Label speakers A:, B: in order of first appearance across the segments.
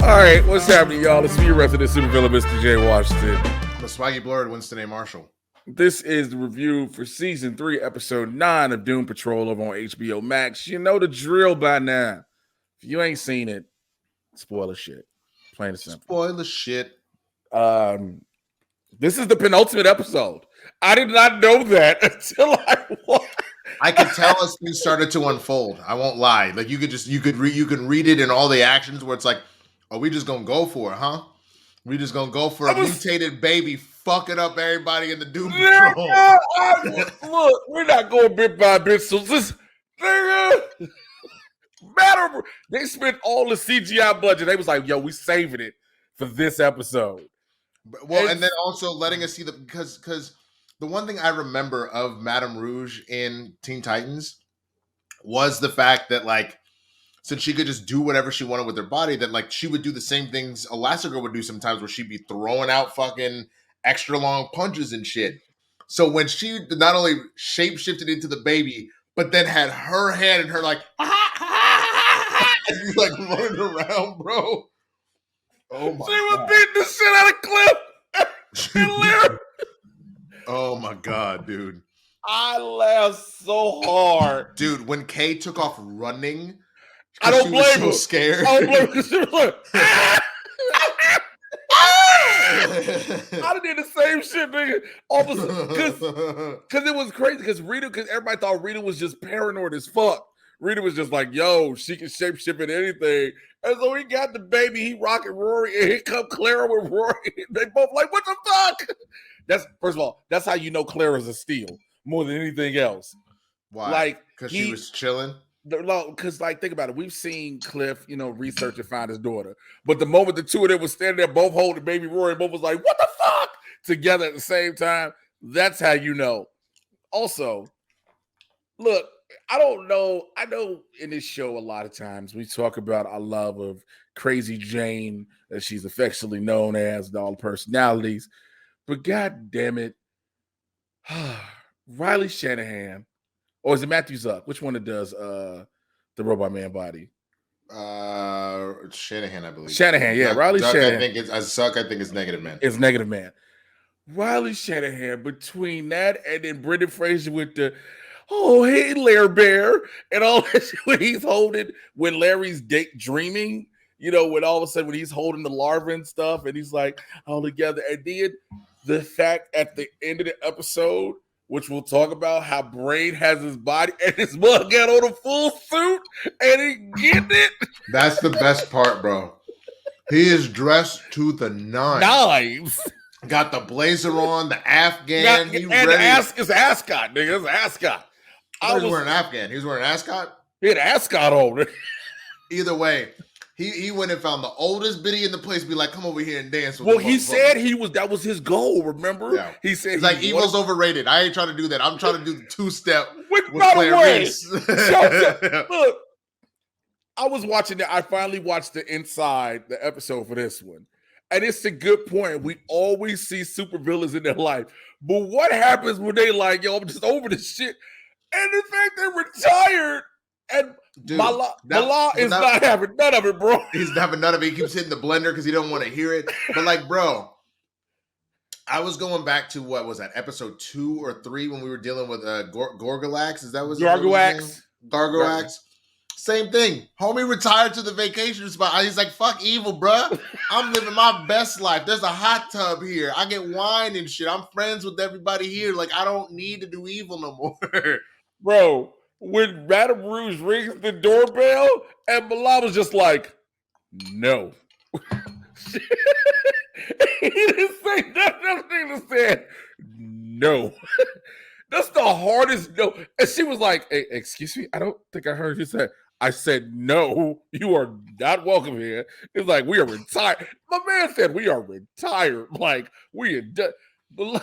A: All right, what's happening, y'all? It's me, your resident supervillain, Mr. J. Washington.
B: The swaggy blerd, Winston A. Marshall.
A: This is the review for Season 3, Episode 9 of Doom Patrol over on HBO Max. You know the drill by now. If you ain't seen it, spoiler shit. Plain and simple.
B: Spoiler shit.
A: This is the penultimate episode. I did not know that until
B: I could tell as things started to unfold. I won't lie. Like you can read it in all the actions where it's like, are we just gonna go for it, huh? We just gonna go for a mutated baby fucking up everybody in the Doom Patrol.
A: Look, we're not going bit by bit. So this matter. They spent all the CGI budget. They was like, "Yo, we saving it for this episode."
B: Well, and then also letting us see because the one thing I remember of Madame Rouge in Teen Titans was the fact that like, since she could just do whatever she wanted with her body, that like she would do the same things Elastigirl would do sometimes, where she'd be throwing out fucking extra long punches and shit. So when she not only shape shifted into the baby, but then had her hand and her like, like running around, bro. Oh my!
A: She was beating the shit out of Cliff.
B: Oh my god, dude!
A: I laughed so hard,
B: dude. When Kay took off running.
A: I don't blame her.
B: So scared.
A: I don't blame her because she was like, I did the same shit, nigga. Because it was crazy. Because everybody thought Rita was just paranoid as fuck. Rita was just like, yo, she can shapeshift in anything. And so he got the baby, he rocking Rory, and here come Clara with Rory. They both like, what the fuck? That's first of all, that's how you know Clara's a steal more than anything else.
B: Why?
A: Like,
B: because she was chilling.
A: Because, like, think about it. We've seen Cliff, research and find his daughter. But the moment the two of them was standing there, both holding baby Rory, both was like, what the fuck? Together at the same time. That's how you know. Also, look, I don't know. I know in this show a lot of times we talk about our love of Crazy Jane, as she's affectionately known as, and all the personalities. But god damn it, Riley Shanahan. Or is it Matthew Zuck? Which one it does the Robot Man body?
B: Shanahan, I believe.
A: Shanahan, yeah. Riley
B: Zuck,
A: Shanahan.
B: I think it's Negative Man.
A: It's Negative Man. Riley Shanahan, between that and then Brendan Fraser with the, oh, hey, Lair Bear, and all that shit when he's holding, when Larry's dreaming, when all of a sudden when he's holding the larva and stuff, and he's like, all together. And then the fact at the end of the episode, which we'll talk about, how Brain has his body and his mug got on a full suit and he getting it.
B: That's the best part, bro. He is dressed to the nines. Got the blazer on, the Afghan.
A: It's ascot, nigga. It's ascot.
B: He was wearing Afghan. He was wearing ascot?
A: He had ascot on.
B: Either way. He went and found the oldest biddy in the place, be like, come over here and dance with
A: Well, he said that was his goal, remember?
B: Yeah.
A: He said
B: he's like, evil's overrated. I ain't trying to do that. I'm trying to do the two-step.
A: Which, by the way, look, I was watching that. I finally watched the episode for this one. And it's a good point. We always see supervillains in their life. But what happens when they like, yo, I'm just over this shit? And the fact they're retired and
B: dude,
A: Mallah is not having none of it, bro.
B: He's not having none of it. He keeps hitting the blender because he don't want to hear it. But like, bro, I was going back to what was that, episode 2 or 3 when we were dealing with Gorgalax? Is that what Gargoax? Same thing. Homie retired to the vacation spot. He's like, fuck evil, bruh. I'm living my best life. There's a hot tub here. I get wine and shit. I'm friends with everybody here. Like, I don't need to do evil no more.
A: Bro, when Madame Rouge rings the doorbell, and Mallah was just like, no. He didn't say nothing. He just said, no. That's the hardest no. And she was like, hey, excuse me, I don't think I heard you say. I said, no, you are not welcome here. It's like, we are retired. My man said, we are retired. Like, we are done.
B: What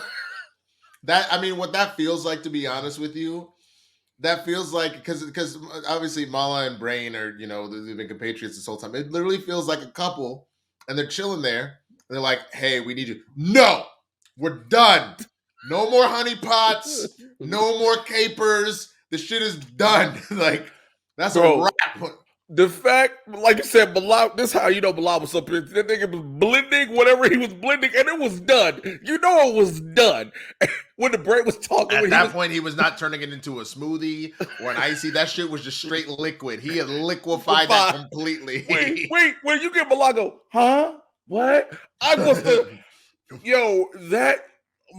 B: that feels like, to be honest with you, that feels like, because obviously Mala and Brain are, they've been compatriots this whole time. It literally feels like a couple, and they're chilling there. And they're like, hey, we need you. No, we're done. No more honeypots. No more capers. The shit is done. Like, that's a wrap.
A: The fact, like you said, Bilal, this is how you know Bilal was up here. That nigga was blending whatever he was blending, and it was done. You know it was done. When the brain was talking.
B: At that point, he was not turning it into a smoothie or an icy. That shit was just straight liquid. He had liquefied that completely.
A: Wait, when you get Bilal go, huh? What? I was that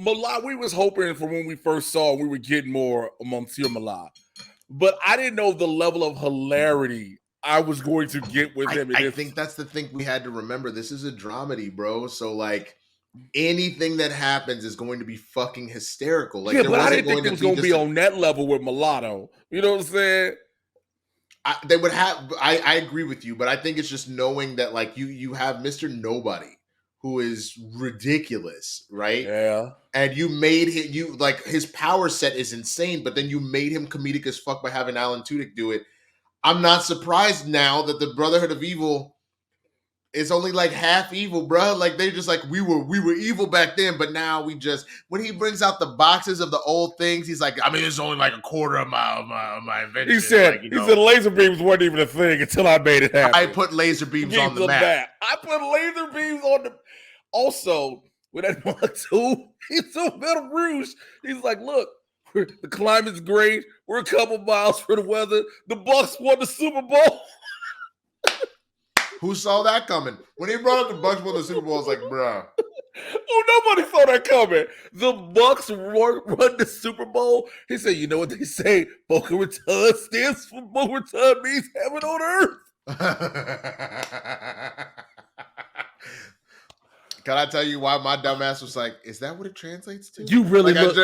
A: Bilal, we was hoping for when we first saw him, we would get more Monsieur Bilal. But I didn't know the level of hilarity I was going to get with him.
B: I think that's the thing we had to remember. This is a dramedy, bro. So like anything that happens is going to be fucking hysterical. Like,
A: but I didn't think it was going to be on that level with Mulatto. You know what I'm saying?
B: They would have. I agree with you, but I think it's just knowing that like you have Mr. Nobody who is ridiculous, right?
A: Yeah.
B: And you made him his power set is insane, but then you made him comedic as fuck by having Alan Tudyk do it. I'm not surprised now that the Brotherhood of Evil is only like half evil, bro. Like they just like we were evil back then, but now we just when he brings out the boxes of the old things, he's like, I mean, it's only like a quarter of my invention.
A: He said laser beams weren't even a thing until I made it happen.
B: I put laser beams on the map.
A: I put laser beams on the. Also, with that Mark II, he's so Metal Rouge. He's like, look. The climate's great. We're a couple miles from the weather. The Bucks won the Super Bowl.
B: Who saw that coming? When he brought up the Bucks won the Super Bowl, I was like, bruh.
A: Oh, nobody saw that coming. The Bucks won the Super Bowl. He said, you know what they say? Boca Raton stands for Boca Raton means heaven on earth.
B: Can I tell you why my dumbass was like, is that what it translates to?
A: You really
B: like,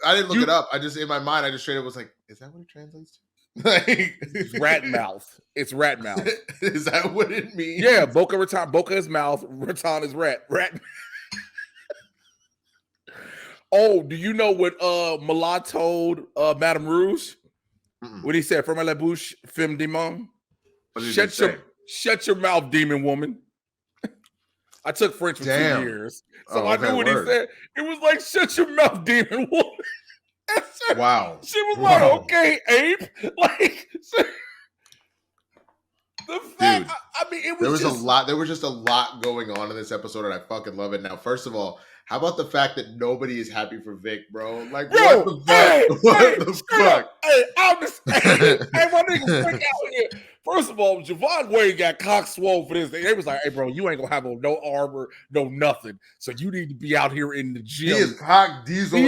B: I didn't look it up. I just, in my mind, I just straight up was like, is that what it translates to? Like,
A: it's rat mouth. It's rat mouth.
B: Is that what it means?
A: Yeah, Boca Raton. Boca is mouth. Raton is rat. Rat. Oh, do you know what Malat told Madame Rouge? What he said, "Fermez la bouche, femme démon." Shut your mouth, demon woman. I took French for 2 years, so I knew what he said. It was like, shut your mouth, demon woman.
B: Wow.
A: She was like, okay, ape. Like, the fact, dude, I mean, it was
B: there was a lot. There was just a lot going on in this episode, and I fucking love it. Now, first of all, how about the fact that nobody is happy for Vic, bro? Like, what the fuck? What the fuck?
A: Hey, I'm just, hey, my nigga, freak out here. First of all, Javon Wade got cock swole for this. They was like, hey, bro, you ain't going to have no armor, no nothing. So you need to be out here in the gym.
B: He is cock diesel.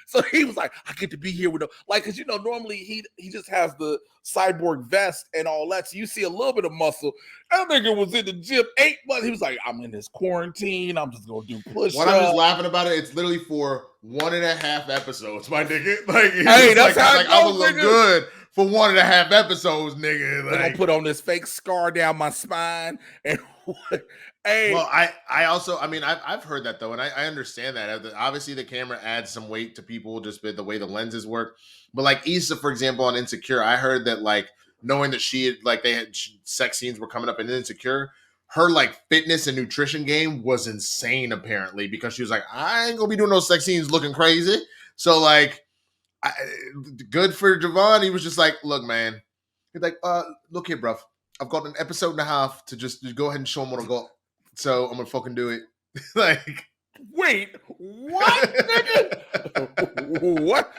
A: So he was like, I get to be here with them. Like, because, you know, normally he just has the cyborg vest and all that. So you see a little bit of muscle. That nigga was in the gym 8 months. He was like, I'm in this quarantine. I'm just going to do push-ups.
B: When I was laughing about it, it's literally for 1.5 episodes, my nigga. Like,
A: hey, that's like, how
B: I would look good for 1.5 episodes, nigga. Like,
A: I'm going to put on this fake scar down my spine. And hey.
B: Well, I've heard that though, and I understand that. Obviously, the camera adds some weight to people just by the way the lenses work. But like Issa, for example, on Insecure, I heard that like knowing that they had sex scenes were coming up in Insecure, her like fitness and nutrition game was insane apparently, because she was like, I ain't gonna be doing those sex scenes looking crazy. So like, good for Javon. He was just like, look, man. He's like, look here, bruv. I've got an episode and a half to just go ahead and show him what I got. So I'm gonna fucking do it. Like,
A: wait, what? Nigga? What?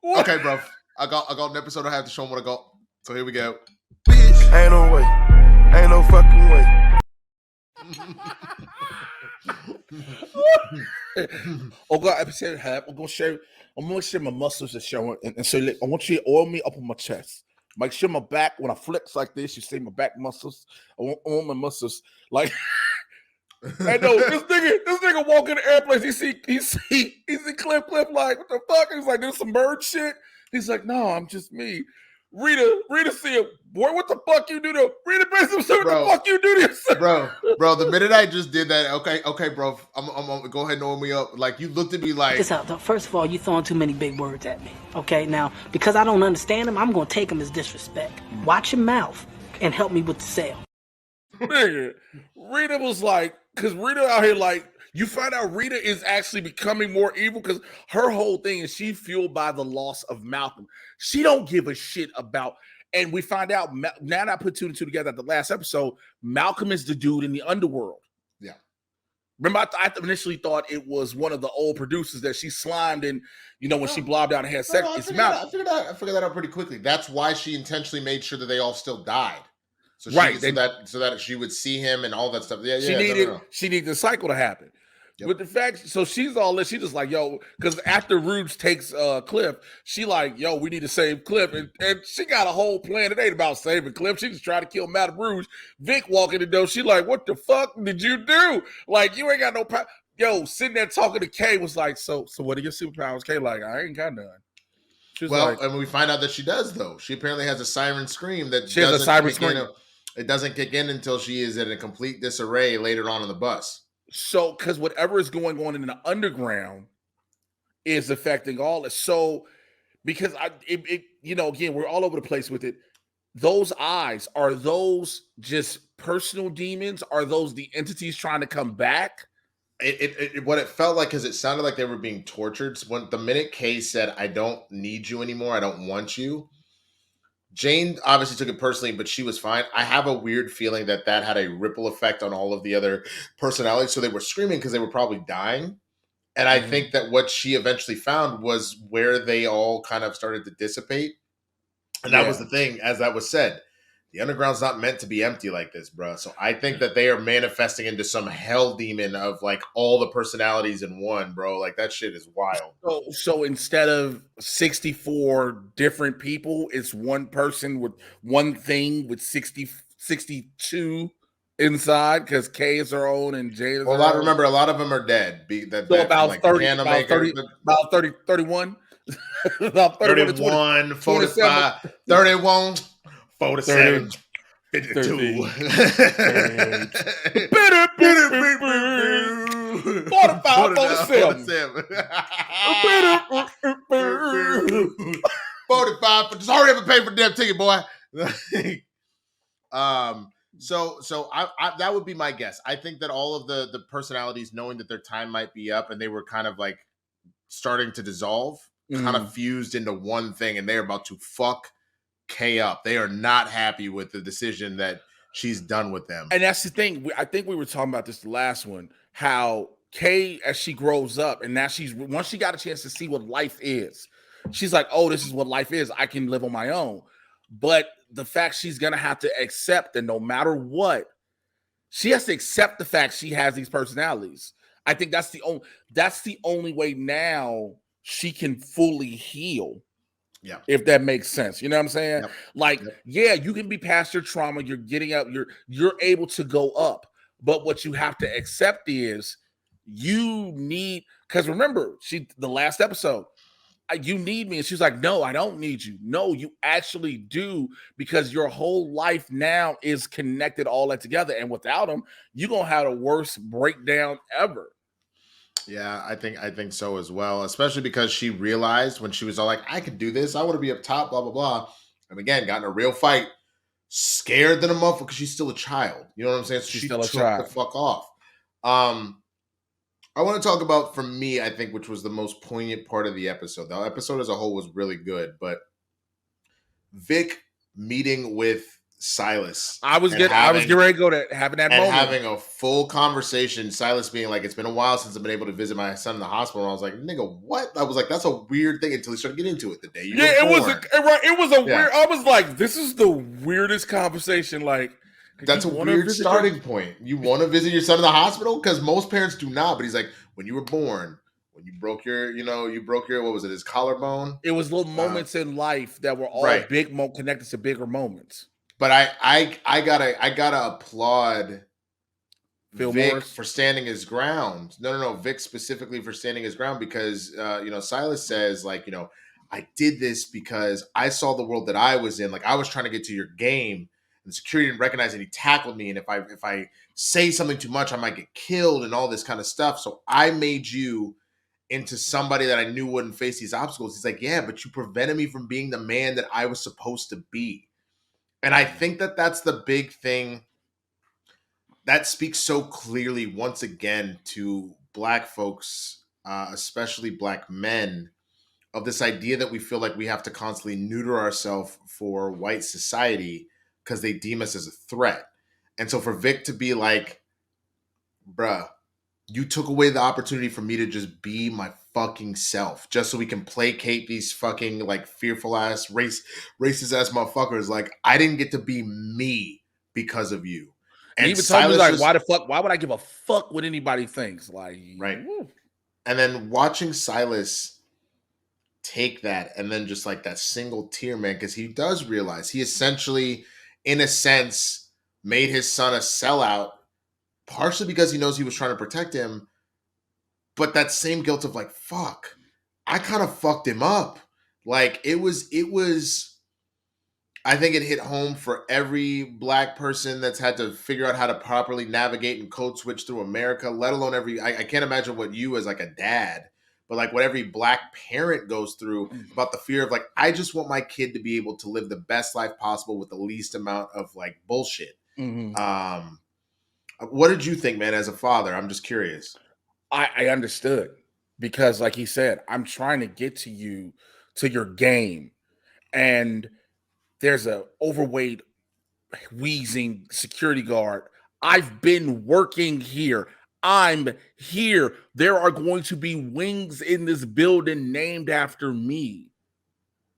B: Okay, bro. I got an episode. I have to show him what I got. So here we go.
C: Bitch, ain't no way. Ain't no fucking way.
A: Oh God, episode half. I'm gonna share my muscles are showing, and so I want you to oil me up on my chest. Make sure my back, when I flex like this, you see my back muscles. I want my muscles like. I know this nigga walk in the airplane. He see Cliff like, what the fuck? He's like, there's some bird shit. He's like, no, I'm just me. Rita see him. Boy, what the fuck you do to Rita? What the fuck you do to yourself?
B: Bro, the minute I just did that, okay, bro, I'm gonna go ahead and oil me up. Like, you looked at me like,
D: this out. First of all, you throwing too many big words at me. Okay, now because I don't understand them, I'm gonna take them as disrespect. Watch your mouth and help me with the sale.
A: Nigga, Rita was like, because Rita out here like, You find out Rita is actually becoming more evil because her whole thing is she fueled by the loss of Malcolm. She don't give a shit about, and we find out now that I put two and two together at the last episode, Malcolm is the dude in the underworld.
B: Yeah.
A: Remember, I initially thought it was one of the old producers that she slimed in, when she blobbed out and had sex. It's Malcolm.
B: I figured that out pretty quickly. That's why she intentionally made sure that they all still died. So that she would see him and all that stuff. Yeah,
A: she needed the cycle to happen. Yep. With the fact, so she's all this. She just like, yo, because after Rouge takes Cliff, she like, yo, we need to save Cliff, and she got a whole plan. It ain't about saving Cliff. She just tried to kill Madame Rouge. Vic walking the door. She like, what the fuck did you do? Like, you ain't got no power. Yo, sitting there talking to Kay was like, so what are your superpowers? Kay like, I ain't got none.
B: Well, and we find out that she does though. She apparently has a siren scream that
A: she has a siren scream.
B: It doesn't kick in until she is in a complete disarray later on in the bus.
A: So, because whatever is going on in the underground is affecting all this. So, because again, we're all over the place with it. Those eyes, are those just personal demons? Are those the entities trying to come back?
B: What it felt like is it sounded like they were being tortured. When the minute Kay said, "I don't need you anymore. I don't want you," Jane obviously took it personally, but she was fine. I have a weird feeling that had a ripple effect on all of the other personalities. So they were screaming because they were probably dying. And I think that what she eventually found was where they all kind of started to dissipate. And that was the thing, as that was said. The underground's not meant to be empty like this, bro. So I think that they are manifesting into some hell demon of like all the personalities in one, bro. Like that shit is wild.
A: So instead of 64 different people, it's one person with one thing with 62 inside because Kay is her own and Jade is her own.
B: Remember, a lot of them are dead.
A: About 31? About
B: 31, 45, 31. 47, 52.
A: 45,
B: 45. Just hurry up and pay for the damn ticket, boy. So I that would be my guess. I think that all of the personalities, knowing that their time might be up and they were kind of like starting to dissolve, kind of fused into one thing, and they're about to fuck Kay up. They are not happy with the decision that she's done with them.
A: And that's the thing. I think we were talking about this the last one, how Kay, as she grows up, and now once she got a chance to see what life is, she's like, oh, this is what life is. I can live on my own. But the fact she's going to have to accept that no matter what, she has to accept the fact she has these personalities. I think that's the only way now she can fully heal.
B: Yeah.
A: If that makes sense. You know what I'm saying? Yep. Like, yeah, you can be past your trauma. You're getting up. You're able to go up. But what you have to accept is you need, because remember, the last episode, you need me. And she's like, no, I don't need you. No, you actually do, because your whole life now is connected all that together. And without them, you're going to have the worst breakdown ever.
B: Yeah, I think so as well, especially because she realized when she was all like, I could do this. I want to be up top, blah, blah, blah. And again, got in a real fight, scared than a motherfucker because she's still a child. You know what I'm saying? So
A: she's
B: she
A: still a
B: took
A: child.
B: the fuck off. I want to talk about, for me, I think, which was the most poignant part of the episode. The episode as a whole was really good, but Vic meeting with Silas.
A: I was getting ready to go to having that moment.
B: Having a full conversation. Silas being like, it's been a while since I've been able to visit my son in the hospital. And I was like, nigga, what? I was like, that's a weird thing until he started getting into it the day you were born.
A: It was a weird, I was like, this is the weirdest conversation. Like,
B: that's a weird starting point. You want to visit your son in the hospital? Because most parents do not. But he's like, when you were born, when you broke your, what was it, his collarbone?
A: It was little moments in life that were all big, connected to bigger moments.
B: But I gotta applaud
A: Phil
B: Vic
A: Morris
B: for standing his ground. No, Vic specifically for standing his ground because Silas says, like, I did this because I saw the world that I was in. Like, I was trying to get to your game, and security didn't recognize it. He tackled me, and if I say something too much, I might get killed and all this kind of stuff. So I made you into somebody that I knew wouldn't face these obstacles. He's like, yeah, but you prevented me from being the man that I was supposed to be. And I think that that's the big thing that speaks so clearly once again to black folks, especially black men, of this idea that we feel like we have to constantly neuter ourselves for white society because they deem us as a threat. And so for Vic to be like, bruh, you took away the opportunity for me to just be my fucking self, just so we can placate these fucking like fearful ass racist ass motherfuckers. Like, I didn't get to be me because of you.
A: And he even told me like, why would I give a fuck what anybody thinks? Like,
B: right. Woo. And then watching Silas take that and then just like that single tear, man, because he does realize he essentially, in a sense, made his son a sellout, partially because he knows he was trying to protect him, but that same guilt of like, fuck, I kind of fucked him up. Like it was I think it hit home for every black person that's had to figure out how to properly navigate and code switch through America, let alone I can't imagine what you as like a dad, but like what every black parent goes through about the fear of like, I just want my kid to be able to live the best life possible with the least amount of like bullshit. Mm-hmm. What did you think, man, as a father? I'm just curious.
A: I understood because like he said, I'm trying to get to you, to your game. And there's a overweight, wheezing security guard. I've been working here. I'm here. There are going to be wings in this building named after me.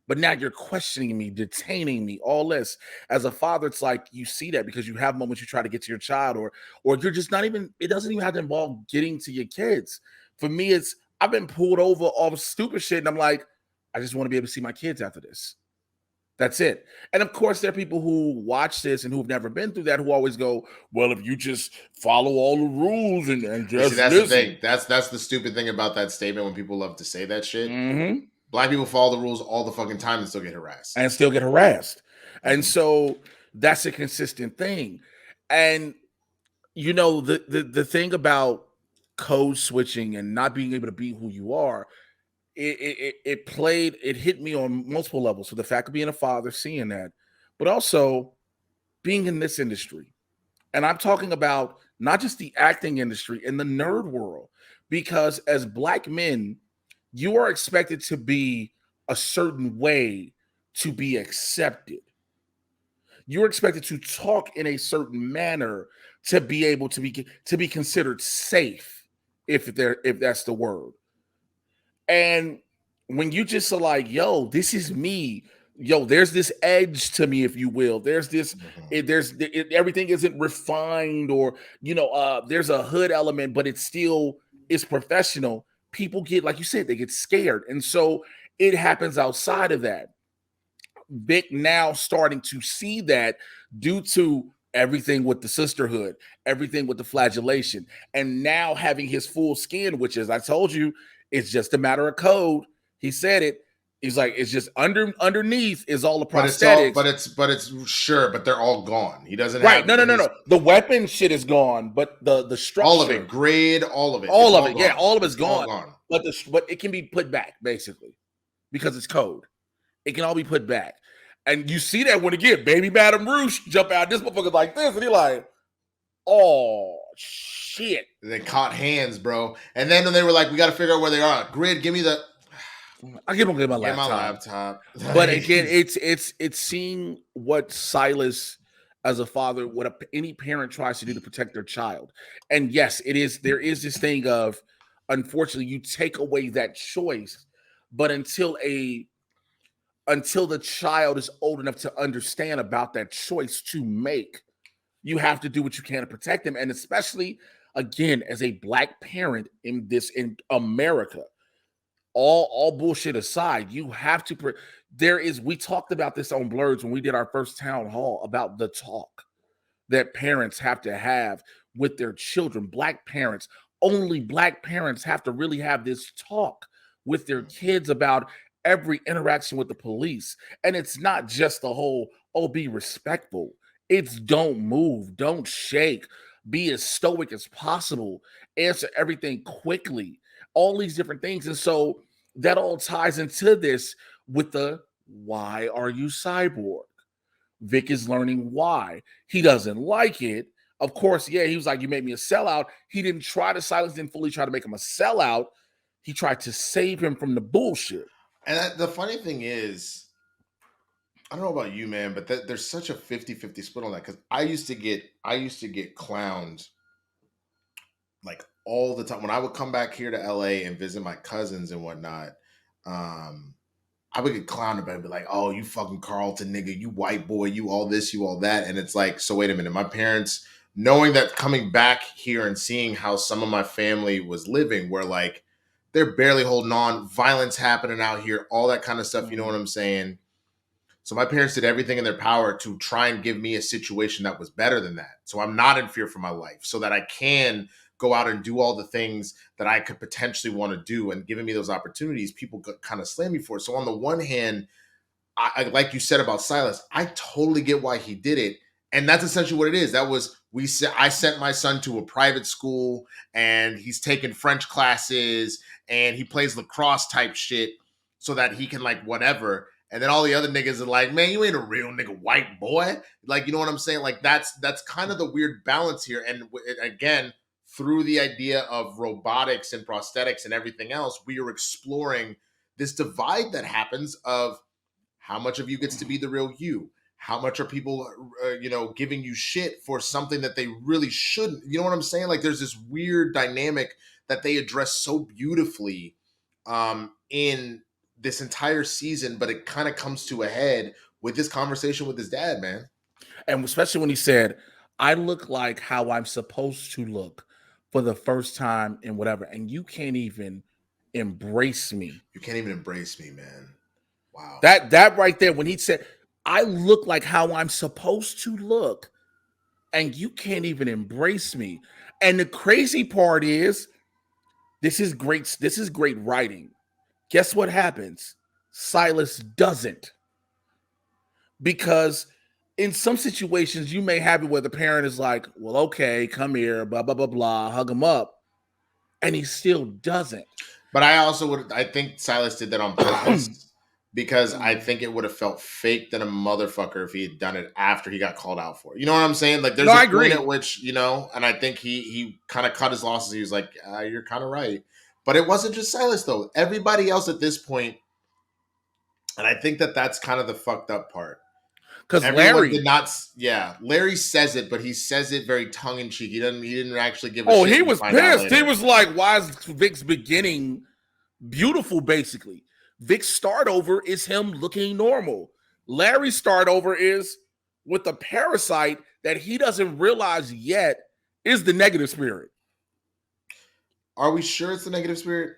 A: But now you're questioning me, detaining me, all this. As a father, it's like you see that because you have moments you try to get to your child, or you're just not even, it doesn't even have to involve getting to your kids. For me, it's I've been pulled over all stupid shit, and I'm like, I just want to be able to see my kids after this. That's it. And of course, there are people who watch this and who've never been through that who always go, well, if you just follow all the rules and just
B: see, that's
A: listen.
B: The thing. That's the stupid thing about that statement when people love to say that shit. Mm-hmm. Black people follow the rules all the fucking time and still get harassed.
A: And so that's a consistent thing. And, you know, the thing about code switching and not being able to be who you are, it hit me on multiple levels. So the fact of being a father, seeing that, but also being in this industry. And I'm talking about not just the acting industry, in the nerd world, because as black men, you are expected to be a certain way to be accepted. You're expected to talk in a certain manner to be able to be considered safe, if that's the word. And when you just are like, yo, this is me, yo, there's this edge to me, if you will. There's this, everything isn't refined, or, you know, there's a hood element, but it still is professional. People get, like you said, they get scared. And so it happens outside of that. Vic now starting to see that due to everything with the sisterhood, everything with the flagellation, and now having his full skin, which is, I told you, it's just a matter of code. He said it. He's like, it's just underneath is all the prosthetics.
B: But it's sure, but they're all gone. He doesn't
A: have no. The weapon shit is gone, but the structure,
B: all of it, grade, all of it,
A: all of it, yeah, all of it's gone. But it can be put back basically because it's code. It can all be put back, and you see that when again, baby Madame Rouge jump out, this motherfucker like this, and he like, oh shit.
B: They caught hands, bro, and then when they were like, we got to figure out where they are. Grid, give me the.
A: I give him my laptop. But again, it's seeing what Silas, as a father, what any parent tries to do to protect their child. And yes, there is this thing of, unfortunately, you take away that choice, but until the child is old enough to understand about that choice to make, you have to do what you can to protect them. And especially, again, as a black parent in America, all bullshit aside, you have to. We talked about this on Blerds when we did our first town hall about the talk that parents have to have with their children. Black parents, only black parents have to really have this talk with their kids about every interaction with the police. And it's not just the whole, oh, be respectful. It's don't move, don't shake, be as stoic as possible, answer everything quickly. All these different things. And so that all ties into this with the why are you cyborg? Vic is learning why. He doesn't like it, Of course, yeah, he was like, you made me a sellout. He didn't try to Silas didn't fully try to make him a sellout. He tried to save him from the bullshit.
B: And the funny thing is, I don't know about you, man, but there's such a 50-50 split on that, because I used to get clowned like all the time when I would come back here to LA and visit my cousins and whatnot. I would get clowned about it, be like, "Oh, you fucking Carlton nigga, you white boy, you all this, you all that," and it's like, so wait a minute, my parents, knowing that, coming back here and seeing how some of my family was living, where like they're barely holding on, violence happening out here, all that kind of stuff. You know what I'm saying? So my parents did everything in their power to try and give me a situation that was better than that. So I'm not in fear for my life, so that I can go out and do all the things that I could potentially want to do. And giving me those opportunities, people kind of slam me for it. So on the one hand, I like you said about Silas, I totally get why he did it. And that's essentially what it is. That was, I sent my son to a private school and he's taking French classes and he plays lacrosse type shit so that he can like whatever. And then all the other niggas are like, man, you ain't a real nigga, white boy. Like, you know what I'm saying? Like, that's kind of the weird balance here. And again, through the idea of robotics and prosthetics and everything else, we are exploring this divide that happens of how much of you gets to be the real you. How much are people, giving you shit for something that they really shouldn't? You know what I'm saying? Like, there's this weird dynamic that they address so beautifully in this entire season, but it kind of comes to a head with this conversation with his dad, man.
A: And especially when he said, I look like how I'm supposed to look for the first time and whatever, and you can't even embrace me.
B: You can't even embrace me, man. Wow.
A: That right there, when he said, I look like how I'm supposed to look, and you can't even embrace me. And the crazy part is, this is great writing. Guess what happens? Silas doesn't. Because in some situations, you may have it where the parent is like, well, okay, come here, blah, blah, blah, blah, hug him up. And he still doesn't.
B: But I think Silas did that on purpose because I think it would have felt fake than a motherfucker if he had done it after he got called out for it. You know what I'm saying? Like, there's a point at which, and I think he kind of cut his losses. He was like, you're kind of right. But it wasn't just Silas, though. Everybody else at this point, and I think that's kind of the fucked up part.
A: Because Larry
B: did not, Larry says it, but he says it very tongue in cheek. He didn't actually give a shit.
A: Oh, he was pissed. He was like, why is Vic's beginning beautiful, basically? Vic's start over is him looking normal. Larry's start over is with a parasite that he doesn't realize yet is the negative spirit.
B: Are we sure it's the negative spirit?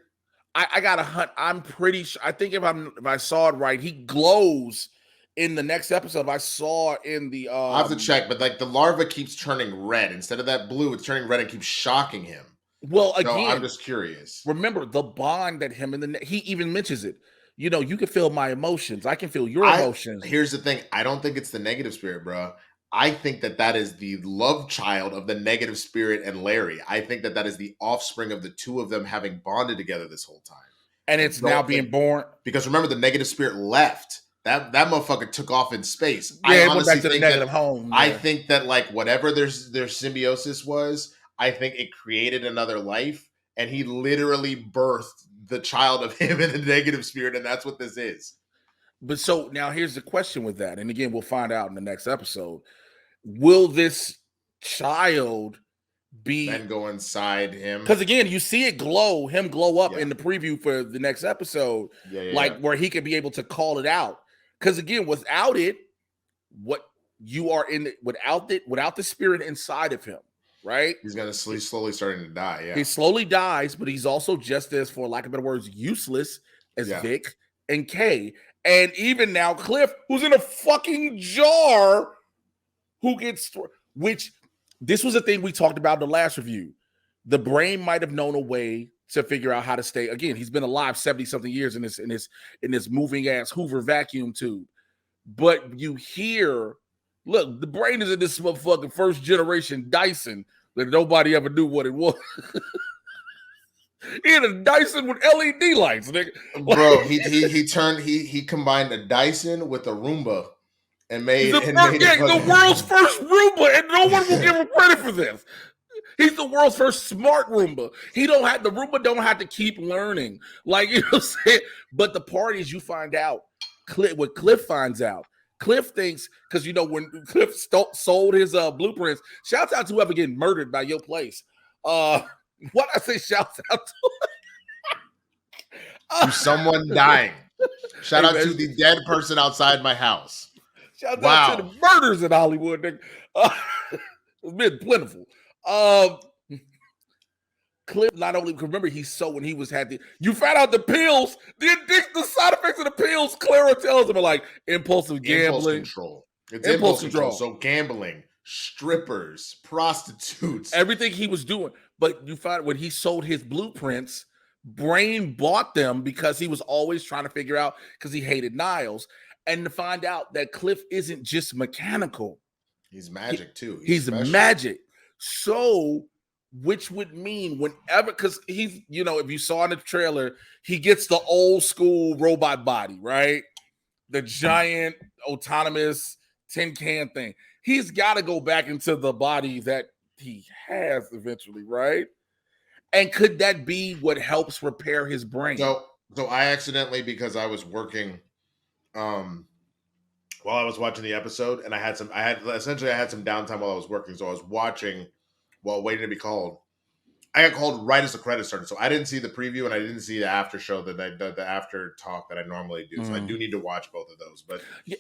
A: I got a hunt. I'm pretty sure. I think if I saw it right, he glows in the next episode. I saw in the
B: I have to check, but like the larva keeps turning red instead of that blue. It's turning red and keeps shocking him.
A: Well, again,
B: I'm just curious.
A: Remember the bond that him and he even mentions it. You can feel my emotions. I can feel your emotions.
B: Here's the thing. I don't think it's the negative spirit, bro. I think that is the love child of the negative spirit and Larry. I think that is the offspring of the two of them having bonded together this whole time.
A: And it's now being born.
B: Because remember, the negative spirit left. That motherfucker took off in space.
A: Yeah, I honestly went back to the negative home. Yeah.
B: I think that like whatever their symbiosis was, I think it created another life. And he literally birthed the child of him in the negative spirit. And that's what this is.
A: But so now here's the question with that. And again, we'll find out in the next episode. Will this child be
B: then go inside him?
A: Because again, you see it glow up in the preview for the next episode, where he could be able to call it out. Because again, without it, without the spirit inside of him, right?
B: He's slowly starting to die. Yeah,
A: he slowly dies, but he's also just as, for lack of better words, useless as Vic and Kay. And even now, Cliff, who's in a fucking jar, who gets which this was a thing we talked about in the last review. The brain might have known a way to figure out how to stay. Again, he's been alive 70-something years in this moving ass Hoover vacuum tube. But you hear, look, the brain is in this motherfucking first generation Dyson that nobody ever knew what it was. He had a Dyson with LED lights, nigga.
B: Bro, he combined a Dyson with a Roomba and made
A: the world's first Roomba, and no one will give him credit for this. He's the world's first smart Roomba. The Roomba don't have to keep learning. Like, you know what I'm saying? But the part is you find out, what Cliff finds out. Cliff thinks, because, you know, when Cliff sold his blueprints, shouts out to whoever getting murdered by your place. What I say shouts out
B: to someone dying. Shout out to the dead person outside my house.
A: Shout out to the murders in Hollywood. It's been plentiful. Cliff not only, remember he sold when he you found out the pills, the side effects of the pills, Clara tells him are like impulsive gambling.
B: Control. It's impulse control. So gambling, strippers, prostitutes.
A: Everything he was doing. But you find when he sold his blueprints, Brain bought them because he was always trying to figure out, because he hated Niles. And to find out that Cliff isn't just mechanical.
B: He's magic too.
A: He's magic. So, which would mean whenever, because he's, you know, if you saw in the trailer, he gets the old school robot body, right? The giant autonomous tin can thing. He's got to go back into the body that he has eventually, right? And could that be what helps repair his brain?
B: So I accidentally, because I was working while I was watching the episode, and I had some downtime while I was working. So I was watching while waiting to be called. I got called right as the credits started. So I didn't see the preview and I didn't see the after show the after talk that I normally do. So I do need to watch both of those. But
A: yeah,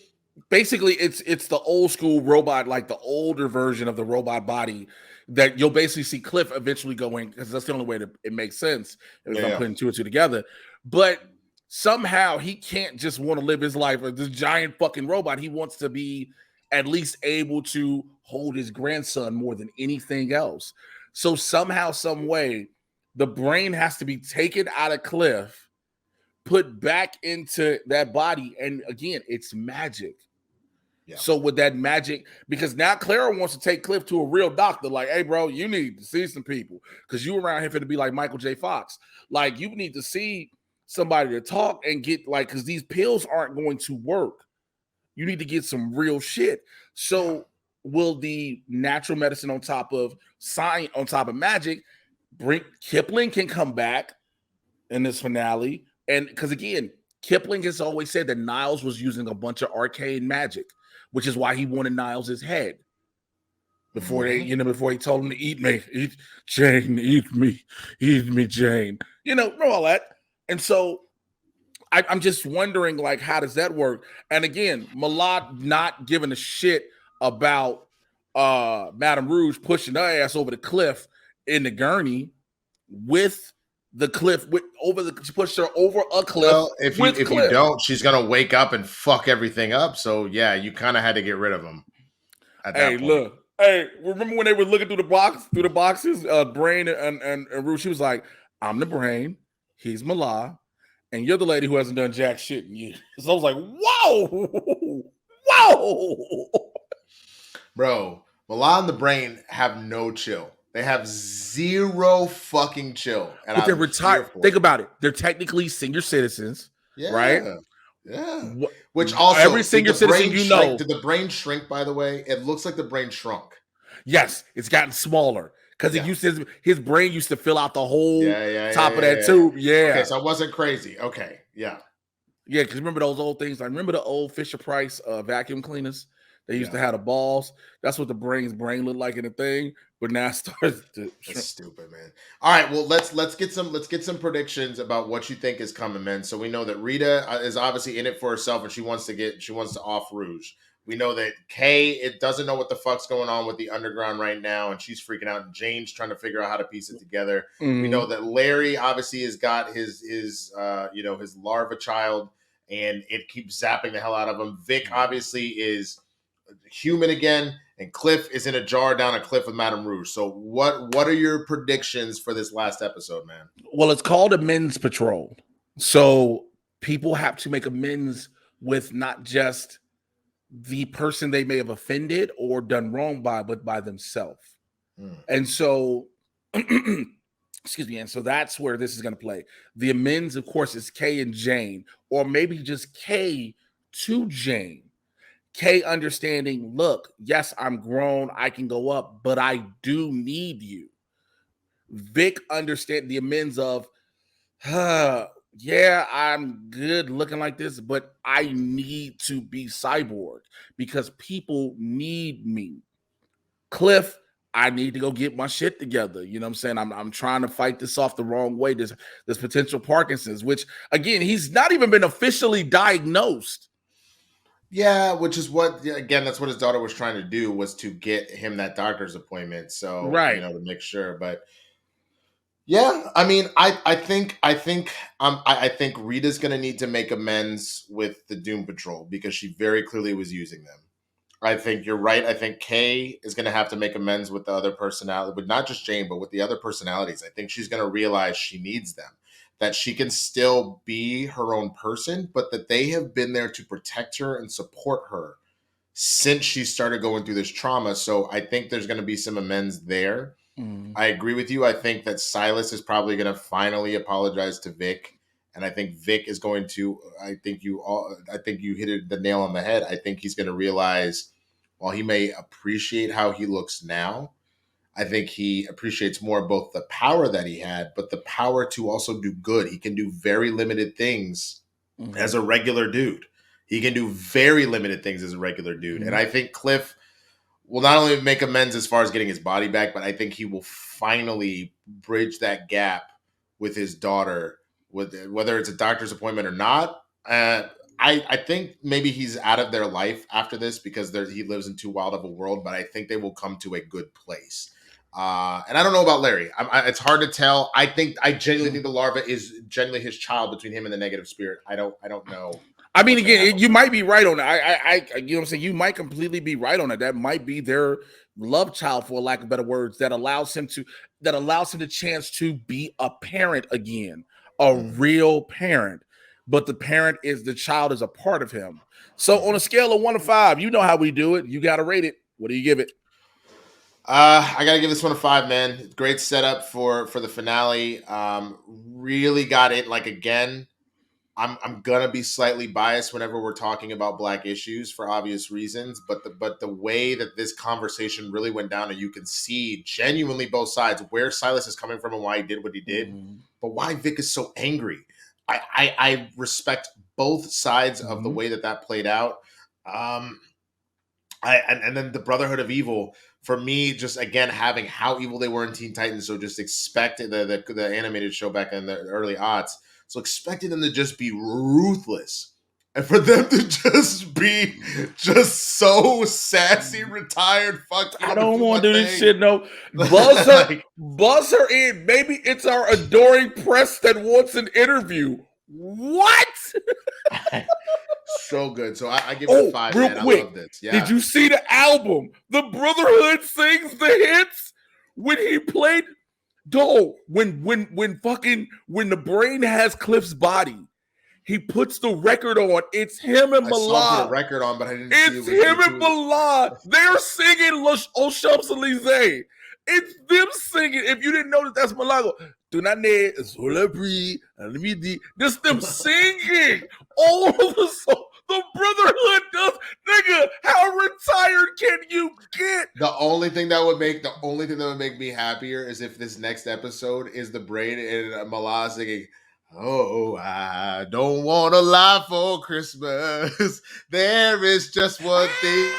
A: basically it's the old school robot, like the older version of the robot body that you'll basically see Cliff eventually going, because that's the only way it makes sense if I'm putting two and two together. But somehow he can't just want to live his life as this giant fucking robot. He wants to be at least able to hold his grandson more than anything else. So somehow, some way, the brain has to be taken out of Cliff, put back into that body. And again, it's magic. Yeah. So with that magic, because now Clara wants to take Cliff to a real doctor. Like, hey, bro, you need to see some people, because you around here to be like Michael J. Fox. Like, you need to see somebody to talk and get, like, because these pills aren't going to work. You need to get some real shit. So will the natural medicine on top of science, on top of magic, bring Kipling can come back in this finale? And because again, Kipling has always said that Niles was using a bunch of arcane magic, which is why he wanted Niles' head before before he told him to eat me, eat Jane, eat me, Jane. All that. And so I'm just wondering, like, how does that work? And again, Malad not giving a shit about Madame Rouge pushing her ass over the cliff in the gurney with the cliff, she pushed her over a cliff.
B: Well, if you don't, she's gonna wake up and fuck everything up. So yeah, you kind of had to get rid of him.
A: Look. Hey, remember when they were looking through the boxes, Brain and Rouge? She was like, "I'm the Brain, he's Malad, and you're the lady who hasn't done jack shit in years." So I was like, whoa,
B: bro. Malad and the Brain have no chill. They have zero fucking chill. And
A: but they're retired. Think about it. They're technically senior citizens, right?
B: Yeah. Which also,
A: every senior citizen
B: did the brain shrink, by the way? It looks like the brain shrunk.
A: Yes, it's gotten smaller. Because his brain used to fill out the whole top of that tube. Yeah.
B: Okay, so I wasn't crazy. Okay, yeah.
A: Yeah, because remember those old things? I remember the old Fisher-Price vacuum cleaners. They used to have the balls. That's what the brain looked like in the thing. But now it starts to shrink.
B: That's stupid, man. All right, well, let's get some predictions about what you think is coming, man. So we know that Rita is obviously in it for herself, and she wants to off Rouge. We know that Kay doesn't know what the fuck's going on with the underground right now, and she's freaking out. And Jane's trying to figure out how to piece it together. Mm-hmm. We know that Larry obviously has got his larva child, and it keeps zapping the hell out of him. Vic obviously is human again, and Cliff is in a jar down a cliff with Madame Rouge. So what are your predictions for this last episode, man?
A: Well, it's called a men's patrol. So people have to make amends with not just the person they may have offended or done wrong by, but by themselves. And so, excuse me. And so that's where this is going to play. The amends, of course, is Kay and Jane, or maybe just Kay to Jane. Kay understanding, look, yes, I'm grown, I can go up, but I do need you. Vic understand the amends of, yeah, I'm good looking like this, but I need to be cyborg because people need me. Cliff, I need to go get my shit together. You know what I'm saying? I'm trying to fight this off the wrong way. This potential Parkinson's, which again, he's not even been officially diagnosed.
B: Yeah, which is what, again, that's what his daughter was trying to do, was to get him that doctor's appointment. So,
A: Right.
B: to make sure. But yeah, I mean, I think Rita's gonna need to make amends with the Doom Patrol because she very clearly was using them. I think you're right. I think Kay is going to have to make amends with the other personality, but not just Jane, but with the other personalities. I think she's going to realize she needs them, that she can still be her own person, but that they have been there to protect her and support her since she started going through this trauma. So I think there's going to be some amends there. I agree with you. I think that Silas is probably going to finally apologize to Vic. And I think Vic is going to, I think you hit the nail on the head. I think he's going to realize, while he may appreciate how he looks now, I think he appreciates more both the power that he had, but the power to also do good. He can do very limited things as a regular dude. He can do very limited things as a regular dude. And I think Cliff will not only make amends as far as getting his body back, but I think he will finally bridge that gap with his daughter, with whether it's a doctor's appointment or not. I think maybe he's out of their life after this because he lives in too wild of a world, but I think they will come to a good place. And I don't know about Larry. It's hard to tell. I genuinely think the larva is genuinely his child between him and the negative spirit. I don't know.
A: I mean, again, you might be right on it. You know what I'm saying? You might completely be right on it. That might be their love child, for lack of better words, that allows him the chance to be a parent again, a real parent. But the child is a part of him. So on a scale of 1 to 5, you know how we do it. You got to rate it. What do you give it?
B: I gotta give this one a 5, man. Great setup for the finale. Really got it. Like, again, I'm gonna be slightly biased whenever we're talking about Black issues for obvious reasons, but the way that this conversation really went down, and you can see genuinely both sides, where Silas is coming from and why he did what he did, but why Vic is so angry. I respect both sides of the way that played out. And then the Brotherhood of Evil, for me, just again having how evil they were in Teen Titans, so just expected the animated show back in the early aughts. So expecting them to just be ruthless, and for them to just be just so sassy, retired, fuck.
A: I don't want to do this shit. No, buzz her in. Maybe it's our adoring press that wants an interview. What?
B: So good. So I give it a 5.
A: Real
B: man.
A: quick.
B: I love this. Yeah.
A: Did you see the album? The Brotherhood sings the hits when he played. When the brain has Cliff's body, he puts the record on. It's him and Malad.
B: I saw the record on, but I didn't see it.
A: It's him and Malad. They're singing Au Champs-Élysées. It's them singing. If you didn't notice, that's Malad. Just them singing all of the songs. The Brotherhood does, nigga. How retired can you get?
B: The only thing that would make me happier is if this next episode is the brain and Malaz singing, "Oh, I don't want to lie for Christmas. There is just one thing."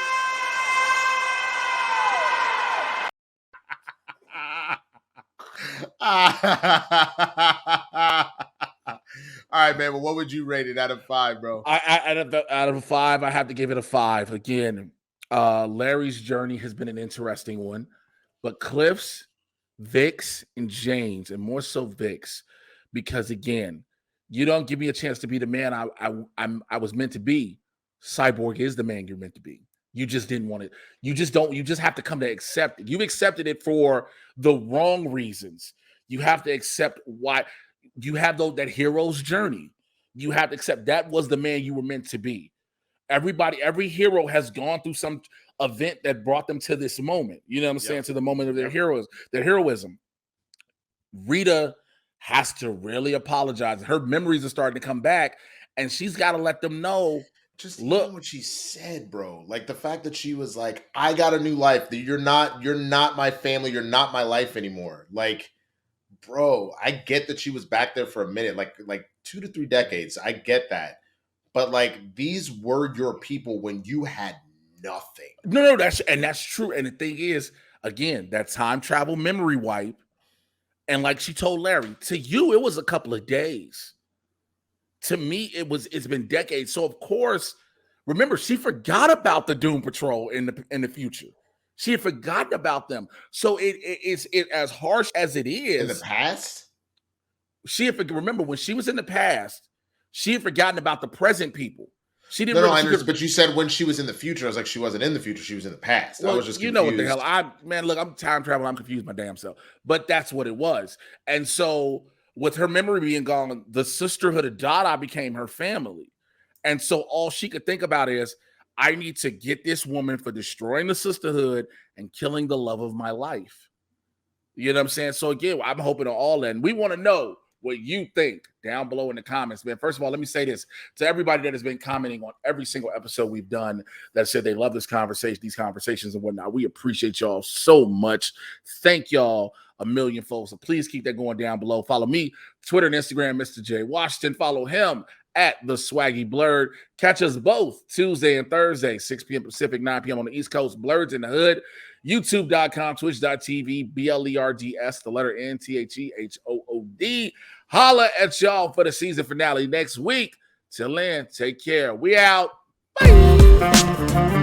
B: All right, man. Well, what would you rate it out of 5, bro?
A: Out of 5, I have to give it a 5. Again, Larry's journey has been an interesting one, but Cliff's, Vic's, and Jane's, and more so Vic's, because again, you don't give me a chance to be the man I was meant to be. Cyborg is the man you're meant to be. You just didn't want it. You just have to come to accept it. You've accepted it for the wrong reasons. You have to accept why. You have that hero's journey. You have to accept that was the man you were meant to be. Every hero has gone through some event that brought them to this moment. You know what I'm saying? To the moment of their heroism. Rita has to really apologize. Her memories are starting to come back, and she's got to let them know
B: Just
A: Look,
B: even what she said, bro. Like the fact that she was like, "I got a new life. That you're not my family. You're not my life anymore." Like, bro, I get that she was back there for a minute, like 2 to 3 decades. I get that, but like these were your people when you had nothing.
A: No, that's true. And the thing is, again, that time travel memory wipe. And like she told Larry, to you, it was a couple of days. To me, it's been decades. So of course, remember, she forgot about the Doom Patrol in the future. She had forgotten about them. So it's as harsh as it is.
B: In the past?
A: She had remember when she was in the past, she had forgotten about the present people. She didn't.
B: No, I understand. But you said when she was in the future, I was like, she wasn't in the future. She was in the past.
A: Well,
B: I was just confused.
A: You know what the hell? Look, I'm time traveling. I'm confused my damn self. But that's what it was. And so with her memory being gone, the sisterhood of Dada became her family. And so all she could think about is, I need to get this woman for destroying the sisterhood and killing the love of my life. You know what I'm saying? So again, I'm hoping on all end. We want to know what you think down below in the comments, man. First of all, let me say this to everybody that has been commenting on every single episode we've done that said they love this conversation, these conversations and whatnot. We appreciate y'all so much. Thank y'all a million folks. So please keep that going down below. Follow me, Twitter and Instagram, Mr. J Washington. Follow him at the Swaggy Blerd. Catch us both Tuesday and Thursday, 6 p.m. Pacific, 9 p.m. on the East Coast. Blerds in the Hood. YouTube.com, Twitch.tv, BLERDS, the letter N, THEHOOD. Holla at y'all for the season finale next week. Till then, take care. We out. Bye.